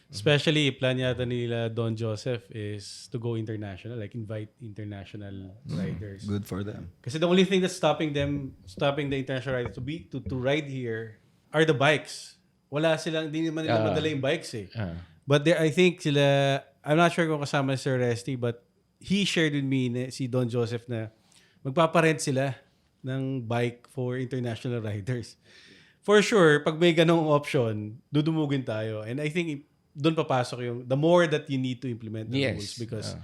Especially, plan yata nila Don Joseph is to go international, like invite international riders. Good for them. Kasi the only thing that's stopping the international riders to ride here are the bikes. Wala silang, hindi naman nila madala yung bikes eh. But I think sila, I'm not sure kung kasama si Sir Resty, but he shared with me, si Don Joseph, na magpaparent sila ng bike for international riders. For sure, pag may ganong option, dudumugin tayo. And I think doon papasok yung the more that you need to implement the rules because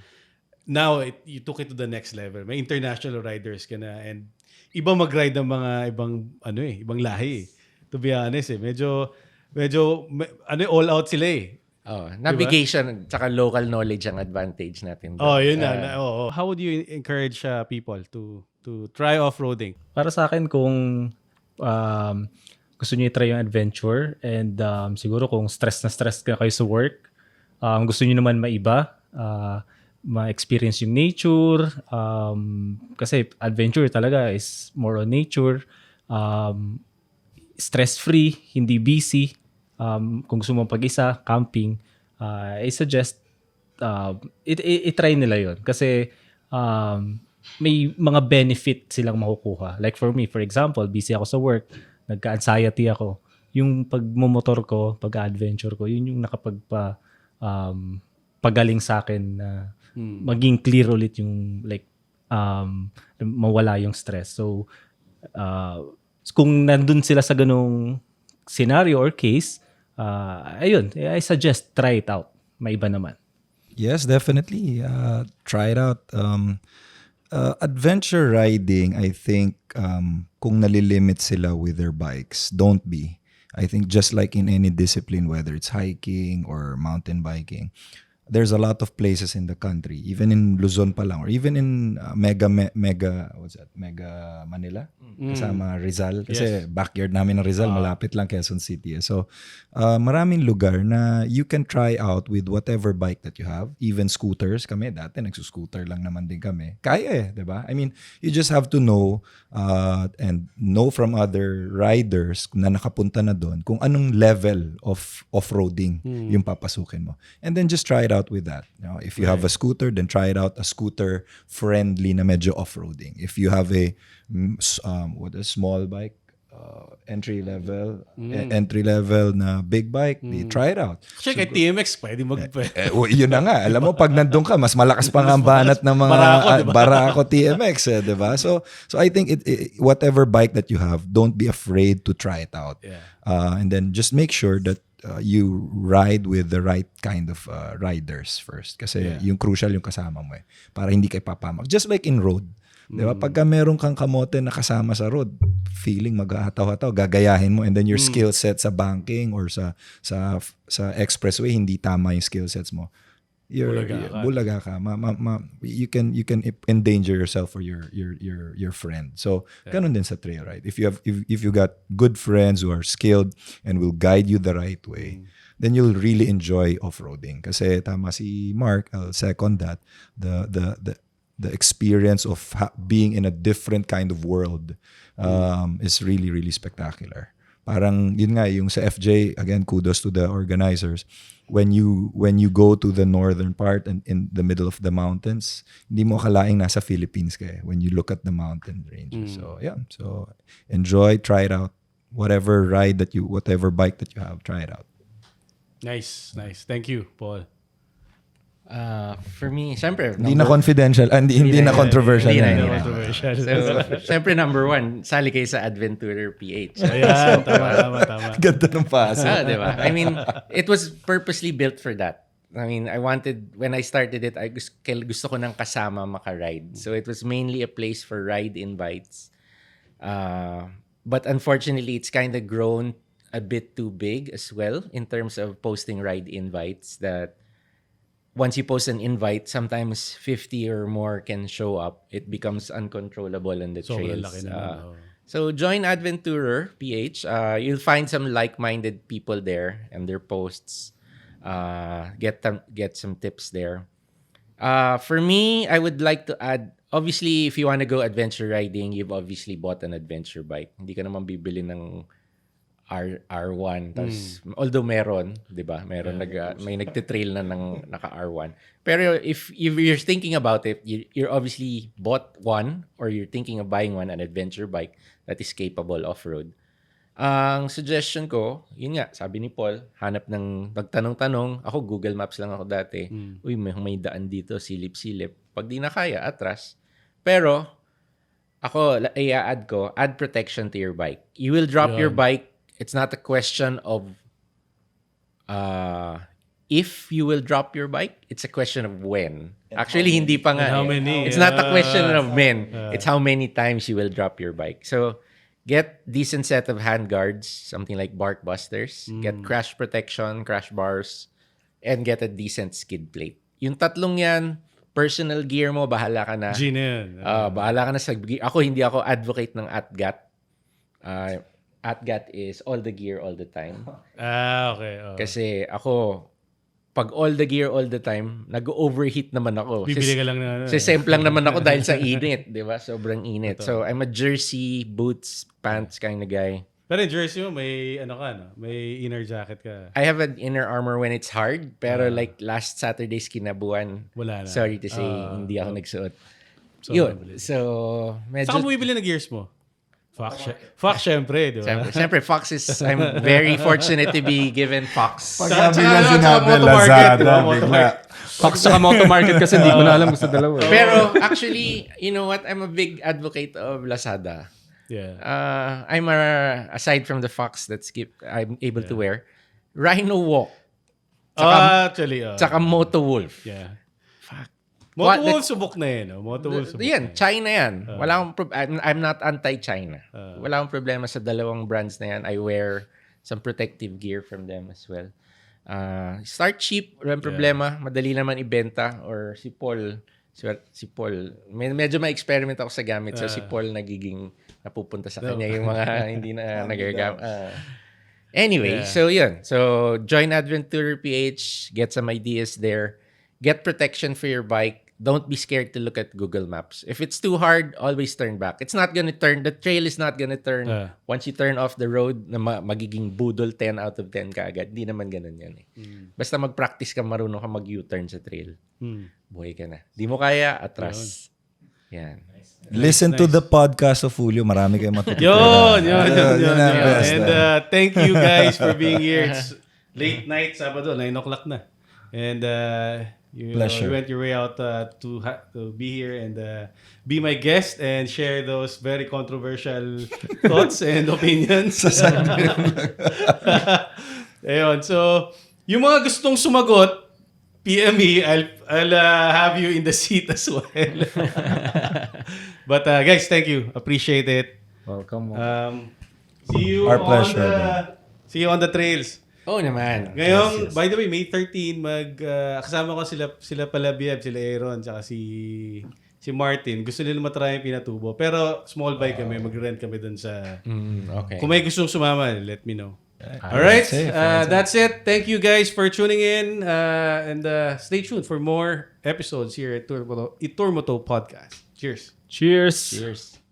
now you took it to the next level. May international riders ka na and iba mag-ride ng mga ibang lahi. To be honest medyo all out sila eh. Navigation tsaka local knowledge ang advantage natin. Yun na. How would you encourage people to try off-roading? Para sa akin kung gusto niyo i-try yung adventure and siguro kung stress ka kayo sa work, gusto niyo naman maiba, ma-experience yung nature, kasi adventure talaga is more on nature, stress-free, hindi busy. Kung gusto mo pag-isa, camping, I suggest i-try nila yon kasi may mga benefit silang makukuha. Like for me, for example, busy ako sa work, nagka-anxiety ako. Yung pagmumotor ko, pag-adventure ko, yun yung pagaling sa akin na maging clear ulit yung mawala yung stress. So, kung nandun sila sa ganung scenario or case, ayun, I suggest try it out. May iba naman. Yes, definitely. Try it out. Adventure riding, I think, kung nalilimit sila with their bikes, don't be. I think just like in any discipline, whether it's hiking or mountain biking, there's a lot of places in the country, even in Luzon pa lang, or even in Mega Manila, kasama Rizal. Kasi backyard namin ng Rizal, malapit lang Quezon City. So, maraming lugar na you can try out with whatever bike that you have. Even scooters. Kami, dati nagsuscooter lang naman din kami. Kaya diba? I mean, you just have to know and know from other riders na nakapunta na doon kung anong level of off-roading yung papasukin mo. And then just try it out with that. You know, if you have a scooter, then try it out a scooter friendly na medyo off-roading. If you have a small bike, entry level na big bike, try it out. Kasi kay TMX pwede yun na nga, alam mo pag nandun ka, mas malakas pa nga ang banat ng mga Barako TMX, diba? So I think whatever bike that you have, don't be afraid to try it out. And then just make sure that you ride with the right kind of riders first. Kasi yung crucial yung kasama mo para hindi kayo papamak. Just like in road. Diba? Pagka meron kang kamote na kasama sa road, feeling mag-ahataw-hataw, gagayahin mo, and then your skill set sa banking or sa expressway, hindi tama yung skill sets mo. Bulaga ka. You can endanger yourself or your friend. So, ganun din sa trail ride. If you got good friends who are skilled and will guide you the right way, then you'll really enjoy off-roading. Kasi tama si Mark, I'll second that. The experience of being in a different kind of world is really, really spectacular. Parang yun nga, yung sa FJ, again, kudos to the organizers. When you go to the northern part and in the middle of the mountains, hindi mo akalaing nasa Philippines ka when you look at the mountain ranges. So yeah, so enjoy, try it out. Whatever bike that you have, try it out. Nice. Thank you, Paul. For me, syempre, hindi na confidential, hindi na controversial. So, syempre number one, sali kayo sa Adventourer PH. Ayan, tama. Ganda ng paso. Diba? I mean, it was purposely built for that. I mean, when I started it, gusto ko ng kasama maka-ride. So it was mainly a place for ride invites. But unfortunately, it's kind of grown a bit too big as well in terms of posting ride invites that once you post an invite, sometimes 50 or more can show up. It becomes uncontrollable on the trails. So join Adventourer PH. You'll find some like-minded people there and their posts. Get some tips there. For me, I would like to add, obviously, if you want to go adventure riding, you've obviously bought an adventure bike. Hindi ka naman bibili ng R1. Although meron, di ba? Meron, may nagtitrail na ng naka R1. Pero if you're thinking about it, you're obviously bought one or you're thinking of buying one, an adventure bike that is capable off-road. Ang suggestion ko, yun nga, sabi ni Paul, hanap ng magtanong-tanong. Ako, Google Maps lang ako dati. Uy, may daan dito, silip-silip. Pag di na kaya, atras. Pero, ako, i-add ko, add protection to your bike. You will drop your bike. It's not a question of if you will drop your bike. It's a question of when. Actually, hindi pa nga. How many? It's not a question of when. It's how many times you will drop your bike. So, get decent set of handguards, something like bark busters. Get crash protection, crash bars, and get a decent skid plate. Yung tatlong yan, personal gear mo, bahala ka na. G na yan. Bahala ka na sa gear. Hindi ako advocate ng ATGAT. ATGAT is all the gear all the time. Okay. Kasi ako, pag all the gear all the time, nag-overheat naman ako. Bibili ka lang na. Simple lang naman ako dahil sa init, di ba? Sobrang init. So, I'm a jersey, boots, pants kind of guy. Pero in jersey mo, may may inner jacket ka. I have an inner armor when it's hard, pero like last Saturday's kinabuan, Wala na. sorry to say, hindi ako nagsuot. So, Yun. So, medyo... saan mo bibili ng gears mo? Fox, syempre, di ba? Siyempre, Fox is... I'm very fortunate to be given Fox. Pag sabi niya sinabi, Lazada, bigla. Fox tsaka Moto Market kasi hindi ko na alam gusto dalawa. Pero actually, you know what? I'm a big advocate of Lazada. Yeah. Aside from the Fox I'm able to wear, Rhino Walk. Tsaka Moto Wolf. Yeah. Fuck. Moto Wolf subok na yan. Moto Wolf subok Yan, China yan. Wala akong I'm not anti-China. Wala akong problema sa dalawang brands na yan. I wear some protective gear from them as well. Start cheap, walang problema. Madali naman ibenta. Or si Paul, medyo ma-experiment ako sa gamit. So si Paul nagiging napupunta sa kanya yung mga hindi na nagagamit. Anyway, so yun. So join Adventourer PH, get some ideas there. Get protection for your bike. Don't be scared to look at Google Maps. If it's too hard, always turn back. It's not gonna turn. The trail is not gonna turn. Once you turn off the road, na magiging budol 10 out of 10 ka agad. Hindi naman ganun yan eh. Basta mag-practice ka, marunong ka mag-U-turn sa trail. Buhay ka na. Di mo kaya, atras. Yan. Listen to the podcast of Julio. Marami kayong matututunan. Yun. And thank you guys for being here. It's late night, Sabado, 9 o'clock na. And you went your way out to be here and be my guest and share those very controversial thoughts and opinions. Ayun. So, yung mga gustong sumagot, PM me. I'll have you in the seat as well. But guys, thank you. Appreciate it. Welcome. See you Our pleasure. See you on the trails. Oh naman. Ngayon, by the way, May 13, kasama ko sila Palabieb, sila Aaron, tsaka si Martin. Gusto nila matry yung pinatubo. Pero small bike kami, mag-rent kami dun sa... Okay. Kung may gustong sumama, let me know. Alright, that's it. Thank you guys for tuning in. And stay tuned for more episodes here at iTourmoto Podcast. Cheers. Cheers. Cheers.